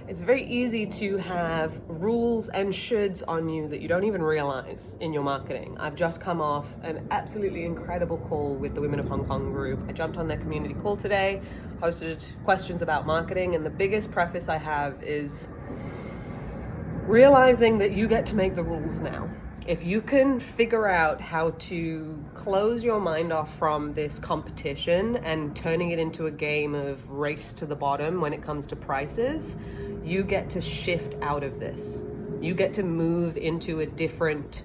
It's very easy to have rules and shoulds on you that you don't even realize in your marketing. I've just come off an absolutely incredible call with the Women of Hong Kong group. I jumped on their community call today, hosted questions about marketing, and the biggest preface I have is realizing that you get to make the rules now. If you can figure out how to close your mind off from this competition and turning it into a game of race to the bottom when it comes to prices, you get to shift out of this. You get to move into a different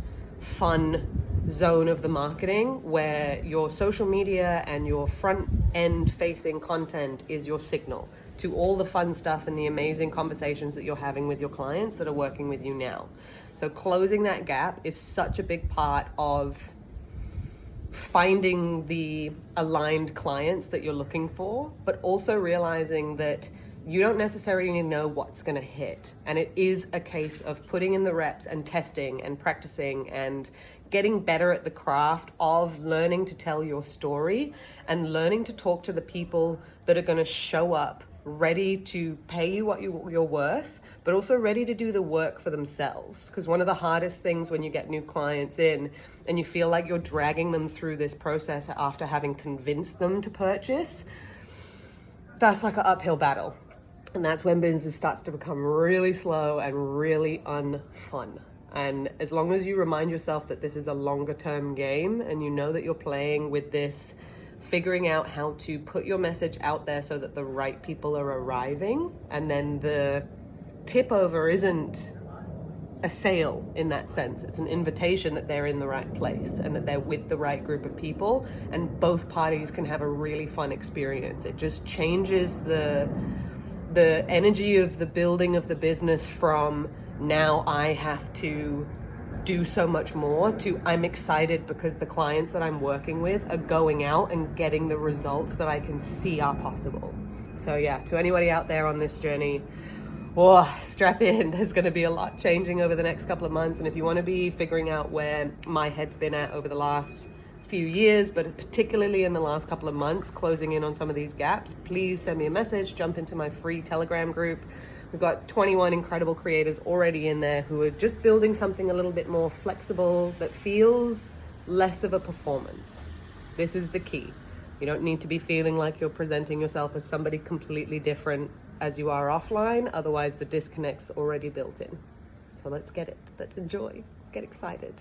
fun zone of the marketing where your social media and your front end facing content is your signal to all the fun stuff and the amazing conversations that you're having with your clients that are working with you now. So closing that gap is such a big part of finding the aligned clients that you're looking for, but also realizing that you don't necessarily know what's going to hit. And it is a case of putting in the reps and testing and practicing and getting better at the craft of learning to tell your story and learning to talk to the people that are going to show up ready to pay you what you're worth, but also ready to do the work for themselves. Because one of the hardest things when you get new clients in and you feel like you're dragging them through this process after having convinced them to purchase, that's like an uphill battle. And that's when business starts to become really slow and really unfun. And as long as you remind yourself that this is a longer term game and you know that you're playing with this, figuring out how to put your message out there so that the right people are arriving, and then the tip over isn't a sale in that sense. It's an invitation that they're in the right place and that they're with the right group of people and both parties can have a really fun experience. It just changes the energy of the building of the business from now I have to do so much more to I'm excited because the clients that I'm working with are going out and getting the results that I can see are possible. So yeah, to anybody out there on this journey, strap in. There's going to be a lot changing over the next couple of months. And if you want to be figuring out where my head's been at over the last few years, but particularly in the last couple of months, closing in on some of these gaps, please send me a message, jump into my free Telegram group. We've got 21 incredible creators already in there who are just building something a little bit more flexible that feels less of a performance. This is the key. You don't need to be feeling like you're presenting yourself as somebody completely different as you are offline, otherwise the disconnect's already built in. So let's get it. Let's enjoy. Get excited.